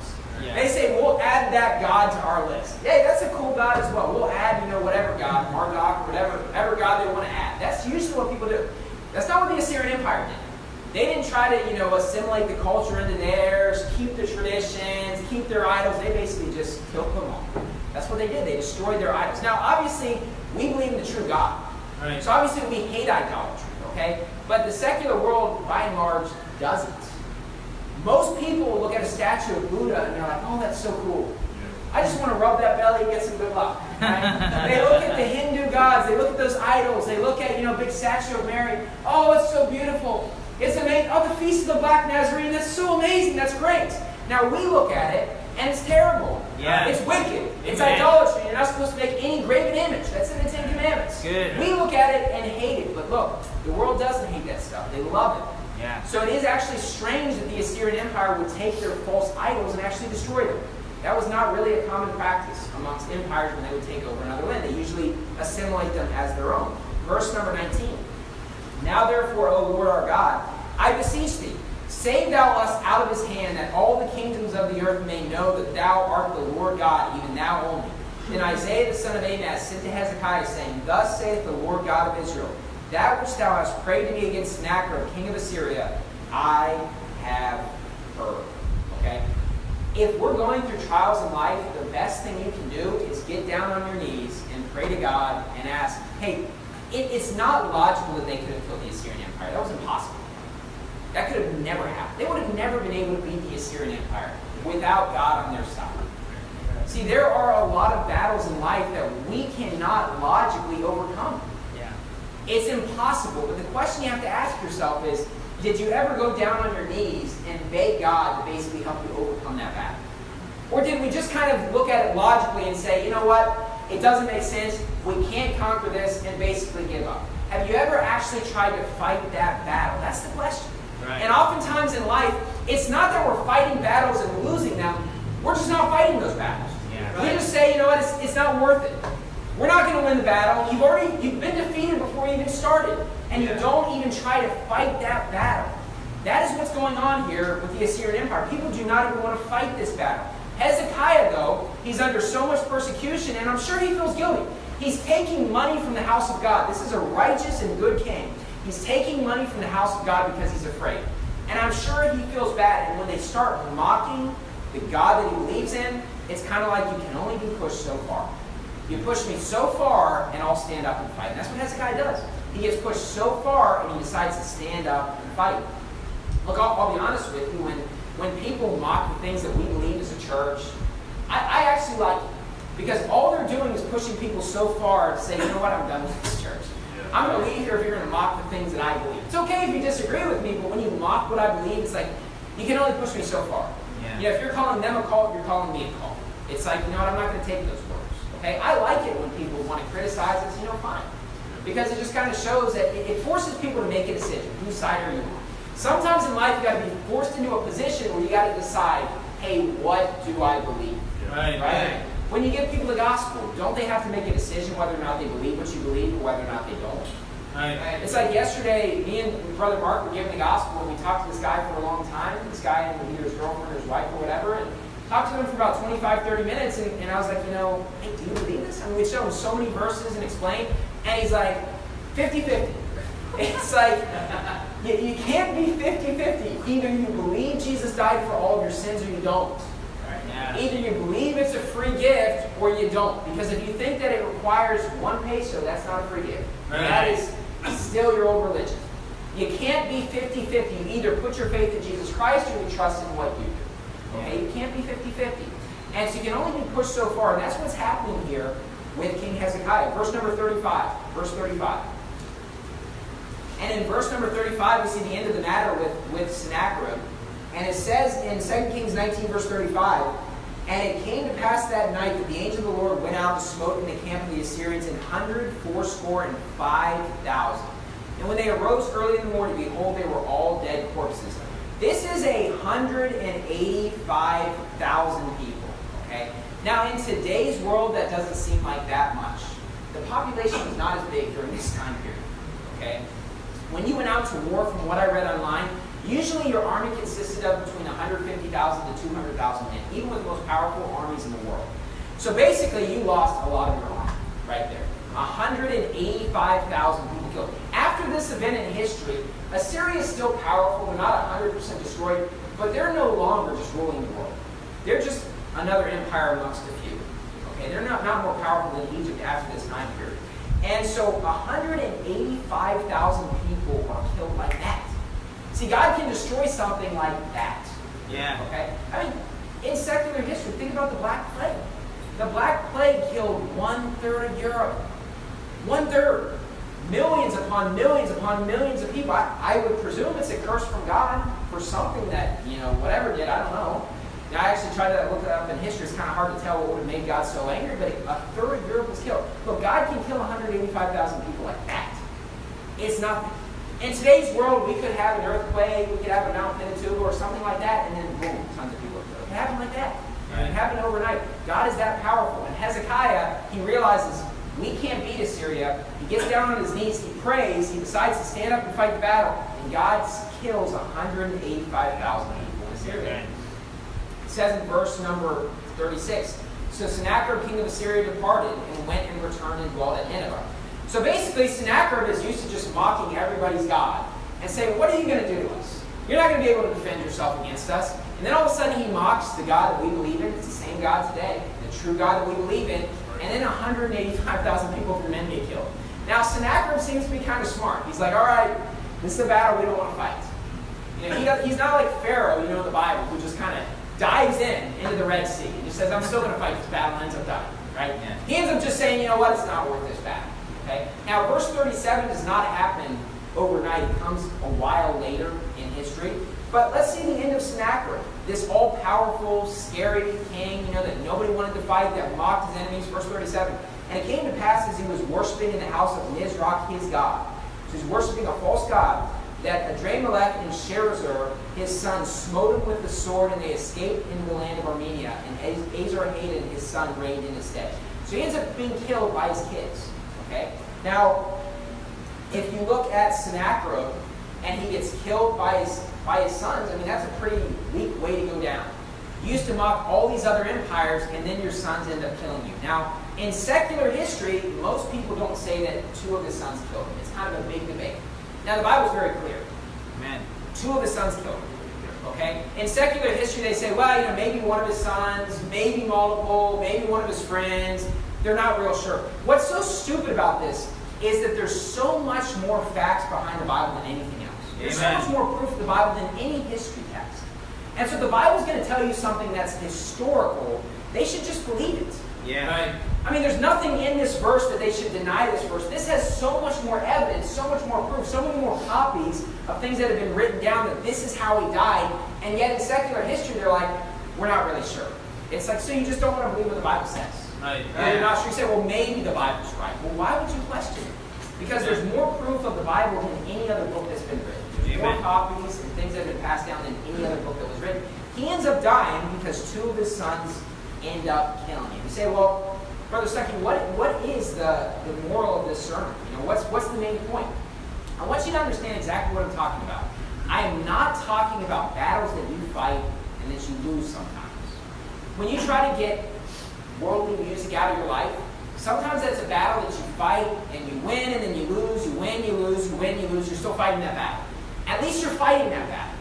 Speaker 1: Yeah. They say, we'll add that god to our list. Hey, that's a cool god as well. We'll add, whatever god, Marduk, whatever god they want to add. That's usually what people do. That's not what the Assyrian Empire did. They didn't try to, assimilate the culture into theirs, keep the traditions, keep their idols. They basically just killed them all. That's what they did. They destroyed their idols. Now, obviously, we believe in the true God. Right. So obviously, we hate idolatry, okay? But the secular world, by and large, doesn't. Most people will look at a statue of Buddha and they're like, oh, that's so cool. I just want to rub that belly and get some good luck. Right? They look at the Hindu gods. They look at those idols. They look at, big statue of Mary. Oh, it's so beautiful. It's amazing. Oh, the Feast of the Black Nazarene. That's so amazing. That's great. Now, we look at it, and it's terrible. Yeah. It's wicked. It's idolatry. You're not supposed to make any graven image. That's in the Ten Commandments. Good. We look at it and hate it. But look, the world doesn't hate that stuff. They love it. Yeah. So it is actually strange that the Assyrian Empire would take their false idols and actually destroy them. That was not really a common practice amongst empires when they would take over another land. They usually assimilate them as their own. Verse number 19. Now therefore, O Lord our God, I beseech thee, save thou us out of his hand, that all the kingdoms of the earth may know that thou art the Lord God, even thou only. Then Isaiah the son of Amoz sent to Hezekiah, saying, Thus saith the Lord God of Israel, that which thou hast prayed to me against Sennacherib, king of Assyria, I have heard. Okay? If we're going through trials in life, the best thing you can do is get down on your knees and pray to God and ask, hey, it's not logical that they could have killed the Assyrian Empire. That was impossible. That could have never happened. They would have never been able to beat the Assyrian Empire without God on their side. See, there are a lot of battles in life that we cannot logically overcome.
Speaker 2: Yeah.
Speaker 1: It's impossible. But the question you have to ask yourself is, did you ever go down on your knees and beg God to basically help you overcome that battle? Or did we just kind of look at it logically and say, you know what? It doesn't make sense. We can't conquer this, and basically give up. Have you ever actually tried to fight that battle? That's the question.
Speaker 2: Right.
Speaker 1: And oftentimes in life, it's not that we're fighting battles and losing them. We're just not fighting those battles.
Speaker 2: Yeah,
Speaker 1: right. We just say, you know what, it's not worth it. We're not going to win the battle. You've been defeated before you even started. And you don't even try to fight that battle. That is what's going on here with the Assyrian Empire. People do not even want to fight this battle. Hezekiah, though, he's under so much persecution, and I'm sure he feels guilty. He's taking money from the house of God. This is a righteous and good king. He's taking money from the house of God because he's afraid. And I'm sure he feels bad. And when they start mocking the God that he believes in, it's kind of like you can only be pushed so far. You push me so far, and I'll stand up and fight. And that's what Hezekiah does. He gets pushed so far, and he decides to stand up and fight. Look, I'll be honest with you. When people mock the things that we believe as a church, I actually like it. Because all they're doing is pushing people so far to say, you know what, I'm done with this church. I'm going to leave here if you're going to mock the things that I believe. It's okay if you disagree with me, but when you mock what I believe, it's like, you can only push me so far.
Speaker 2: Yeah.
Speaker 1: You know, if you're calling them a cult, you're calling me a cult. It's like, you know what, I'm not going to take those words. Okay? I like it when people want to criticize us, fine. Because it just kind of shows that it forces people to make a decision. Whose side are you on? Sometimes in life, you got to be forced into a position where you got to decide, hey, what do I believe?
Speaker 2: Right.
Speaker 1: When you give people the gospel, don't they have to make a decision whether or not they believe what you believe or whether or not they don't?
Speaker 2: Right.
Speaker 1: It's like yesterday, me and Brother Mark were giving the gospel, and we talked to this guy for a long time, this guy and either his girlfriend or his wife or whatever, and talked to him for about 25, 30 minutes, and I was like, hey, do you believe this? I mean, we showed him so many verses and explained, and he's like, 50-50. It's like, you can't be 50-50. Either you believe Jesus died for all of your sins or you don't. Either you believe it's a free gift or you don't. Because if you think that it requires one peso, that's not a free gift.
Speaker 2: Right.
Speaker 1: That is still your old religion. You can't be 50-50. You either put your faith in Jesus Christ or you trust in what you do. Okay? You can't be 50-50. And so you can only be pushed so far. And that's what's happening here with King Hezekiah. Verse number 35. Verse 35. And in verse number 35, we see the end of the matter with Sennacherib. And it says in 2 Kings 19, verse 35, And it came to pass that night that the angel of the Lord went out to smote in the camp of the Assyrians 185,000. And when they arose early in the morning, behold, they were all dead corpses. This is 185,000 people. Okay? Now, in today's world, that doesn't seem like that much. The population was not as big during this time period. Okay? When you went out to war, from what I read online, usually your army consisted of between 150,000 to 200,000 men, even with the most powerful armies in the world. So basically, you lost a lot of your army right there. 185,000 people killed. After this event in history, Assyria is still powerful. They're not 100% destroyed, but they're no longer just ruling the world. They're just another empire amongst a few. Okay, they're not more powerful than Egypt after this time period. And so 185,000 people are killed like that. See, God can destroy something like that.
Speaker 2: Yeah.
Speaker 1: Okay? I mean, in secular history, think about the Black Plague. The Black Plague killed 1/3 of Europe. 1/3. Millions upon millions upon millions of people. I would presume it's a curse from God for something that, whatever did, I don't know. Now, I actually tried to look it up in history. It's kind of hard to tell what would have made God so angry, but 1/3 of Europe was killed. Look, God can kill 185,000 people like that. It's nothing. In today's world, we could have an earthquake, we could have a Mount Pinatubo or something like that, and then boom, tons of people are killed. It could happen like that. It happened overnight. God is that powerful. And Hezekiah, he realizes we can't beat Assyria. He gets down on his knees, he prays, he decides to stand up and fight the battle. And God kills 185,000 people in Assyria. It says in verse number 36, so Sennacherib, king of Assyria, departed and went and returned and dwelt at Nineveh. So basically, Sennacherib is used to just mocking everybody's God and saying, what are you going to do to us? You're not going to be able to defend yourself against us. And then all of a sudden he mocks the God that we believe in. It's the same God today, the true God that we believe in. And then 185,000 people from men get killed. Now Sennacherib seems to be kind of smart. He's like, all right, this is a battle we don't want to fight. He's not like Pharaoh, in the Bible, who just kind of dives into the Red Sea. He just says, I'm still going to fight this battle, and ends up dying. Right? Yeah. He ends up just saying, you know what, it's not worth this battle. Okay? Now verse 37 does not happen overnight. It comes a while later in history. But let's see the end of Sennacherib, this all-powerful, scary king, that nobody wanted to fight, that mocked his enemies. Verse 37. And it came to pass as he was worshiping in the house of Nisroch his god. So he's worshiping a false god, that Adramelech and Sharezer, his sons, smote him with the sword, and they escaped into the land of Armenia. And Esarhaddon, his son, reigned in his stead. So he ends up being killed by his kids. Okay? Now, if you look at Sennacherib, and he gets killed by his sons, that's a pretty weak way to go down. You used to mock all these other empires, and then your sons end up killing you. Now, in secular history, most people don't say that two of his sons killed him. It's kind of a big debate. Now, the Bible's very clear.
Speaker 2: Amen.
Speaker 1: Two of his sons killed him. Okay? In secular history, they say, well, maybe one of his sons, maybe multiple, maybe one of his friends. They're not real sure. What's so stupid about this is that there's so much more facts behind the Bible than anything else. There's so much more proof of the Bible than any history text. And so if the Bible's going to tell you something that's historical, they should just believe it.
Speaker 2: Yeah. Right.
Speaker 1: There's nothing in this verse that they should deny this verse. This has so much more evidence, so much more proof, so many more copies of things that have been written down that this is how he died. And yet in secular history, they're like, we're not really sure. It's like, so you just don't want to believe what the Bible says.
Speaker 2: Right.
Speaker 1: You're not sure. You say, well, maybe the Bible's right. Well, why would you question it? Because there's more proof of the Bible than any other book that's been written. There's more copies and things that have been passed down than any other book that was written. He ends up dying because two of his sons end up killing him. You say, well, Brother Stuckey, what is the moral of this sermon? What's the main point? I want you to understand exactly what I'm talking about. I am not talking about battles that you fight and that you lose sometimes. When you try to get worldly music out of your life, sometimes that's a battle that you fight and you win and then you lose, you win, you lose, you win, you lose. You're still fighting that battle. At least you're fighting that battle.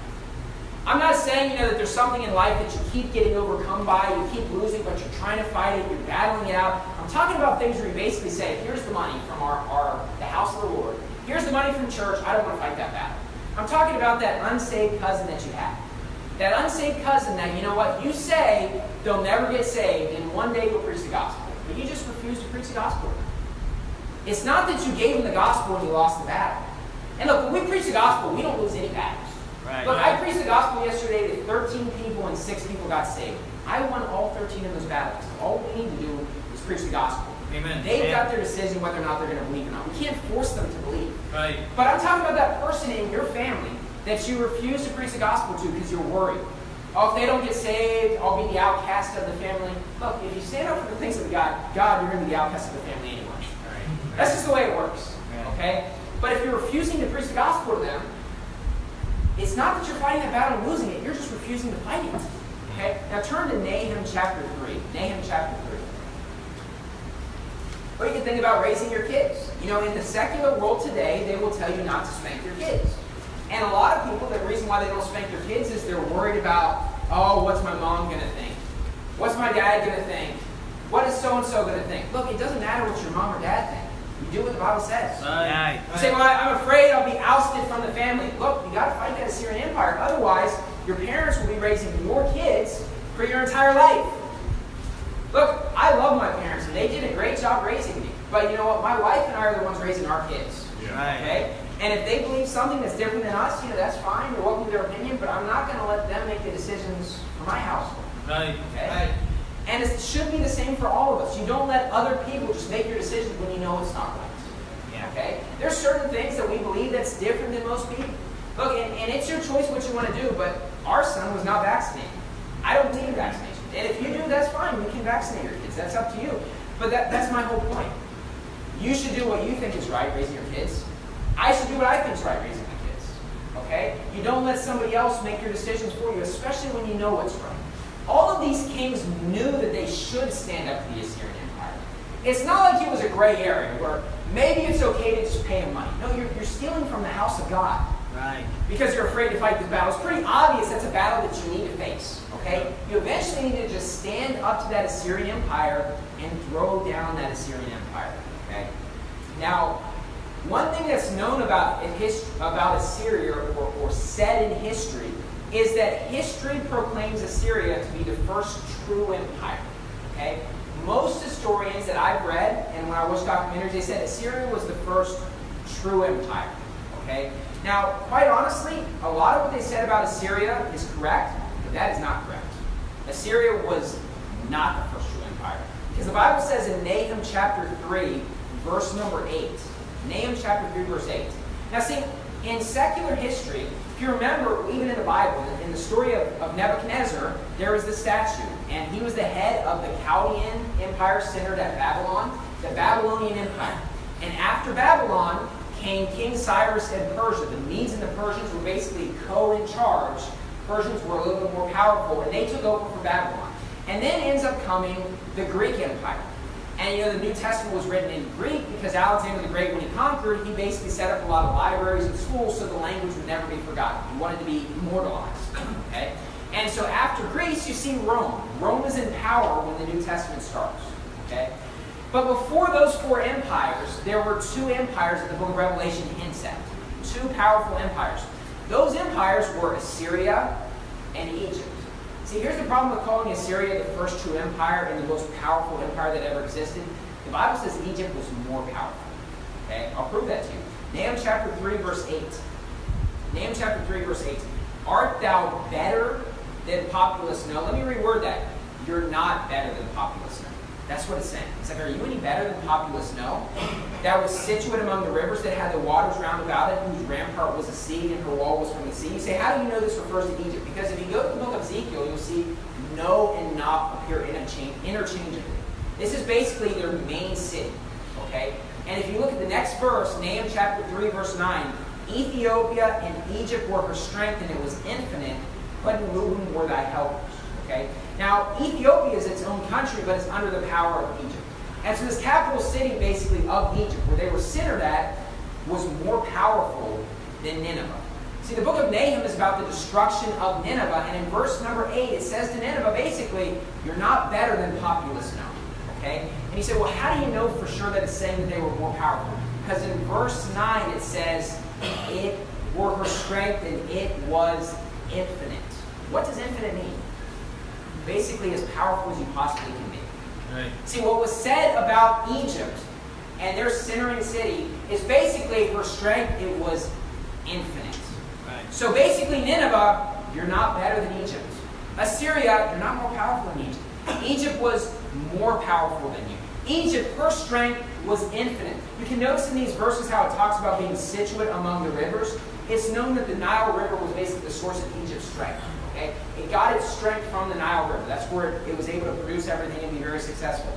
Speaker 1: I'm not saying that there's something in life that you keep getting overcome by, you keep losing, but you're trying to fight it, you're battling it out. I'm talking about things where you basically say, here's the money from the house of the Lord. Here's the money from church. I don't want to fight that battle. I'm talking about that unsaved cousin that you have. That unsaved cousin that, you say they'll never get saved, and one day you'll preach the gospel. But you just refuse to preach the gospel. It's not that you gave them the gospel and you lost the battle. And look, when we preach the gospel, we don't lose any battles.
Speaker 2: Right.
Speaker 1: Look, I preached the gospel yesterday to 13 people and 6 people got saved. I won all 13 of those battles. All we need to do is preach the gospel.
Speaker 2: Amen.
Speaker 1: They've got their decision whether or not they're going to believe or not. We can't force them to believe.
Speaker 2: Right.
Speaker 1: But I'm talking about that person in your family that you refuse to preach the gospel to because you're worried. Oh, if they don't get saved, I'll be the outcast of the family. Look, if you stand up for the things of God, you're going to be the outcast of the family anyway. Right. That's just the way it works. Okay? But if you're refusing to preach the gospel to them, it's not that you're fighting that battle and losing it. You're just refusing to fight it. Okay? Now turn to Nahum chapter 3. Nahum chapter 3. Or you can think about raising your kids. In the secular world today, they will tell you not to spank your kids. And a lot of people, the reason why they don't spank their kids is they're worried about, oh, what's my mom going to think? What's my dad going to think? What is so-and-so going to think? Look, it doesn't matter what your mom or dad think. You do what the Bible says.
Speaker 2: Right.
Speaker 1: You say, well, I'm afraid I'll be ousted from the family. Look, you got to fight that Assyrian Empire. Otherwise, your parents will be raising your kids for your entire life. Look, I love my parents, and they did a great job raising me. But you know what? My wife and I are the ones raising our kids.
Speaker 2: Yeah.
Speaker 1: Okay? And if they believe something that's different than us, that's fine. They're welcome to their opinion, but I'm not going to let them make the decisions for my household.
Speaker 2: Right.
Speaker 1: Okay?
Speaker 2: Right.
Speaker 1: And it should be the same for all of us. You don't let other people just make your decisions when you know it's not right.
Speaker 2: Yeah.
Speaker 1: Okay? There's certain things that we believe that's different than most people. Look, and it's your choice what you want to do, but our son was not vaccinated. I don't believe in vaccination. And if you do, that's fine. You can vaccinate your kids. That's up to you. But that's my whole point. You should do what you think is right, raising your kids. I should do what I think is right, raising my kids. Okay? You don't let somebody else make your decisions for you, especially when you know what's right. All of these kings knew that they should stand up to the Assyrian Empire. It's not like it was a gray area where maybe it's okay to just pay them money. No, you're stealing from the house of God.
Speaker 2: Right.
Speaker 1: Because you're afraid to fight this battle. It's pretty obvious that's a battle that you need to face. Okay? You eventually need to just stand up to that Assyrian Empire and throw down that Assyrian Empire. Okay? Now, one thing that's known about Assyria or said in history is that history proclaims Assyria to be the first true empire. Okay? Most historians that I've read, and when I watched documentaries, they said Assyria was the first true empire. Okay? Now, quite honestly, a lot of what they said about Assyria is correct, but that is not correct. Assyria was not the first true empire. Because the Bible says in Nahum chapter 3, verse number 8. Nahum chapter 3, verse 8. Now see, in secular history, if you remember, even in the Bible, in the story of Nebuchadnezzar, there was this statue. And he was the head of the Chaldean empire centered at Babylon, the Babylonian empire. And after Babylon came King Cyrus and Persia. The Medes and the Persians were basically in charge. Persians were a little bit more powerful, and they took over for Babylon. And then ends up coming the Greek Empire. And the New Testament was written in Greek because Alexander the Great, when he conquered, he basically set up a lot of libraries and schools so the language would never be forgotten. He wanted to be immortalized. Okay? And so after Greece, you see Rome. Rome is in power when the New Testament starts. Okay? But before those four empires, there were two empires that the book of Revelation hints at. Two powerful empires. Those empires were Assyria and Egypt. See, here's the problem with calling Assyria the first true empire and the most powerful empire that ever existed. The Bible says Egypt was more powerful. Okay? I'll prove that to you. Nahum chapter 3, verse 8. Nahum chapter 3, verse 8. Art thou better than populous No? Let me reword that. You're not better than populous No. That's what it's saying. It's like, are you any better than populous No? That was situate among the rivers, that had the waters round about it, whose rampart was a sea, and her wall was from the sea. You say, how do you know this refers to Egypt? Because if you go to the book of Ezekiel, you'll see No and Nop appear interchangeably. This is basically their main city. Okay? And if you look at the next verse, Nahum chapter 3, verse 9, Ethiopia and Egypt were her strength, and it was infinite, but in Reuben were thy helpers. Okay? Now, Ethiopia is its own country, but it's under the power of Egypt. And so this capital city, basically, of Egypt, where they were centered at, was more powerful than Nineveh. See, the book of Nahum is about the destruction of Nineveh, and in verse number 8, it says to Nineveh, basically, you're not better than populous No. Okay? And you say, well, how do you know for sure that it's saying that they were more powerful? Because in verse 9, it says, it were her strength, and it was infinite. What does infinite mean? Basically, as powerful as you possibly can be. Right. See, what was said about Egypt and their centering city is basically her strength, it was infinite. Right. So basically, Nineveh, you're not better than Egypt. Assyria, you're not more powerful than Egypt. Egypt was more powerful than you. Egypt, her strength was infinite. You can notice in these verses how it talks about being situate among the rivers. It's known that the Nile River was basically the source of Egypt's strength. Okay? It got its strength from the Nile River. That's where it was able to produce everything and be very successful.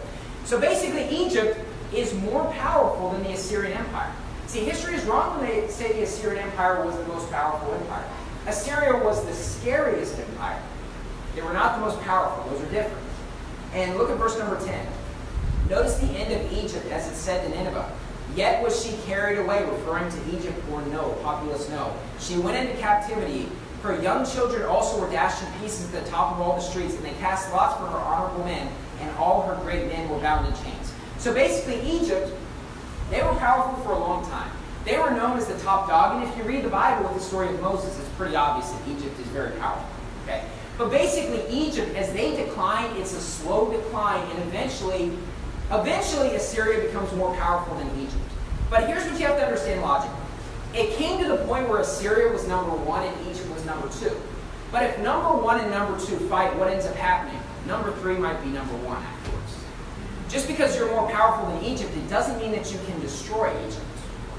Speaker 1: So basically, Egypt is more powerful than the Assyrian Empire. See, history is wrong when they say the Assyrian Empire was the most powerful empire. Assyria was the scariest empire. They were not the most powerful. Those are different. And look at verse number 10. Notice the end of Egypt as it said to Nineveh. Yet was she carried away, referring to Egypt or No, populous No. She went into captivity. Her young children also were dashed in pieces at the top of all the streets, and they cast lots for her honorable men, and all her great men were bound in chains. So basically, Egypt, they were powerful for a long time. They were known as the top dog, and if you read the Bible with the story of Moses, it's pretty obvious that Egypt is very powerful. Okay? But basically, Egypt, as they decline, it's a slow decline, and eventually Assyria becomes more powerful than Egypt. But here's what you have to understand logically. It came to the point where Assyria was number 1 and Egypt was number 2. But if number 1 and number 2 fight, what ends up happening? Number 3 might be number 1 afterwards. Just because you're more powerful than Egypt, it doesn't mean that you can destroy Egypt.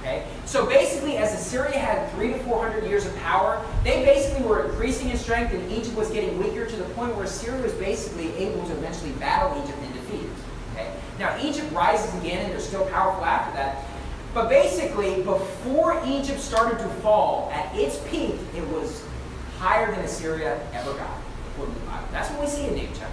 Speaker 1: Okay? So basically, as Assyria had 300 to 400 years of power, they basically were increasing in strength, and Egypt was getting weaker to the point where Assyria was basically able to eventually battle Egypt and defeat it. Okay? Now, Egypt rises again, and they're still powerful after that. But basically, before Egypt started to fall, at its peak, it was higher than Assyria ever got, according to the Bible. That's what we see in Daniel chapter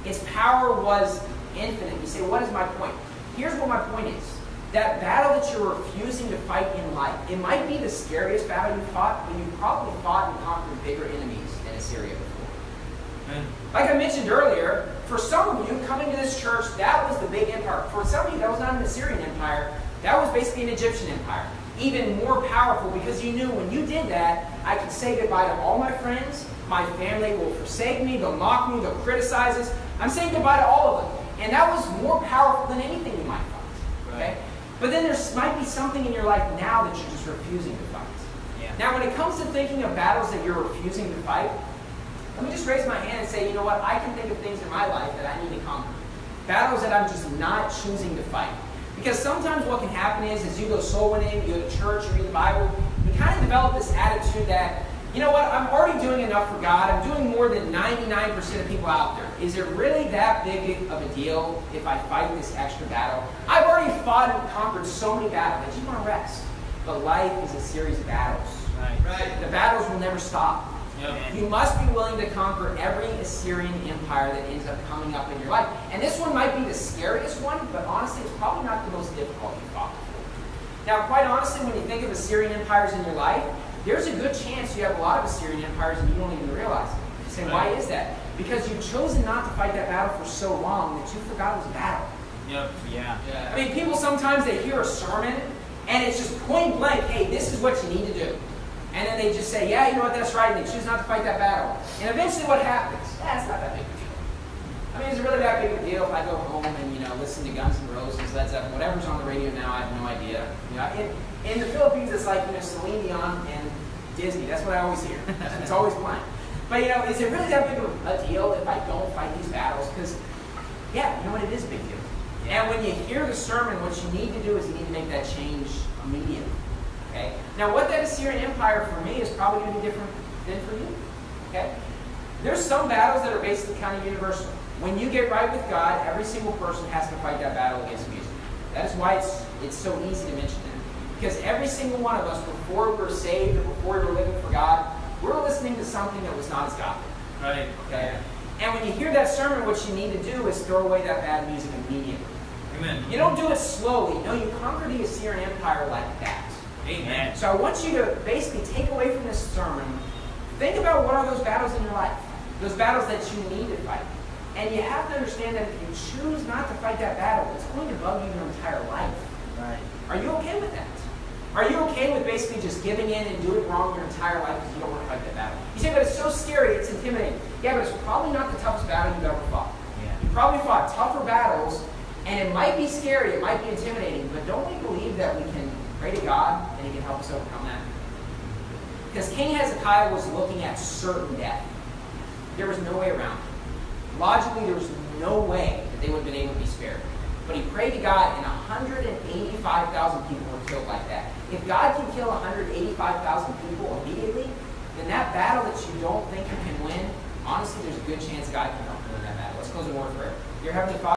Speaker 1: 3. Its power was infinite. You say, what is my point? Here's what my point is. That battle that you're refusing to fight in life, it might be the scariest battle you fought, but you probably fought and conquered bigger enemies than Assyria before. Amen. Like I mentioned earlier, for some of you, coming to this church, that was the big empire. For some of you, that was not an Assyrian empire. That was basically an Egyptian empire. Even more powerful, because you knew when you did that, I could say goodbye to all my friends. My family will forsake me. They'll mock me. They'll criticize us. I'm saying goodbye to all of them. And that was more powerful than anything you might fight. Okay? But then there might be something in your life now that you're just refusing to fight. Yeah. Now, when it comes to thinking of battles that you're refusing to fight, let me just raise my hand and say, you know what? I can think of things in my life that I need to conquer. Battles that I'm just not choosing to fight. Because sometimes what can happen is, as you go soul winning, you go to church, you read the Bible, you kind of develop this attitude that, you know what, I'm already doing enough for God. I'm doing more than 99% of people out there. Is it really that big of a deal if I fight this extra battle? I've already fought and conquered so many battles that you want to rest. But life is a series of battles. Right. The battles will never stop. Yep. You must be willing to conquer every Assyrian empire that ends up coming up in your life. And this one might be the scariest one, but honestly, it's probably not the most difficult you've fought before. Now, quite honestly, when you think of Assyrian empires in your life, there's a good chance you have a lot of Assyrian empires and you don't even realize it. You say, why is that? Because you've chosen not to fight that battle for so long that you forgot it was a battle.
Speaker 2: Yep. Yeah.
Speaker 1: I mean, people sometimes, they hear a sermon, and it's just point blank, hey, this is what you need to do. And then they just say, yeah, you know what, that's right, and they choose not to fight that battle. And eventually what happens? Yeah, it's not that big of a deal. I mean, is it really that big of a deal if I go home and, listen to Guns N' Roses, Led Zeppelin, whatever's on the radio now, I have no idea. In the Philippines, it's like, Celine Dion and Disney. That's what I always hear. It's always playing. But, is it really that big of a deal if I don't fight these battles? Because, yeah, you know what, it is a big deal. Yeah. And when you hear the sermon, what you need to do is you need to make that change immediately. Okay? Now, what that Assyrian Empire for me is probably going to be different than for you. Okay? There's some battles that are basically kind of universal. When you get right with God, every single person has to fight that battle against music. That is why it's so easy to mention them. Because every single one of us, before we were saved or before we were living for God, we're listening to something that was not as godly.
Speaker 2: Right.
Speaker 1: Okay? And when you hear that sermon, what you need to do is throw away that bad music immediately.
Speaker 2: Amen. You
Speaker 1: don't do it slowly. No, you conquer the Assyrian Empire like that.
Speaker 2: Amen.
Speaker 1: So I want you to basically take away from this sermon, think about what are those battles in your life, those battles that you need to fight. And you have to understand that if you choose not to fight that battle, it's going to bug you your entire life.
Speaker 2: Right.
Speaker 1: Are you okay with that? Are you okay with basically just giving in and doing wrong your entire life because you don't want to fight that battle? You say, but it's so scary, it's intimidating. Yeah, but it's probably not the toughest battle you've ever fought. Yeah. You probably fought tougher battles, and it might be scary, it might be intimidating, but don't we believe that we can pray to God and He can help us overcome that? Because King Hezekiah was looking at certain death. There was no way around it. Logically, there was no way that they would have been able to be spared. But he prayed to God, and 185,000 people were killed like that. If God can kill 185,000 people immediately, then that battle that you don't think you can win, honestly, there's a good chance God can help you win that battle. Let's close in word of prayer. Dear Heavenly Father,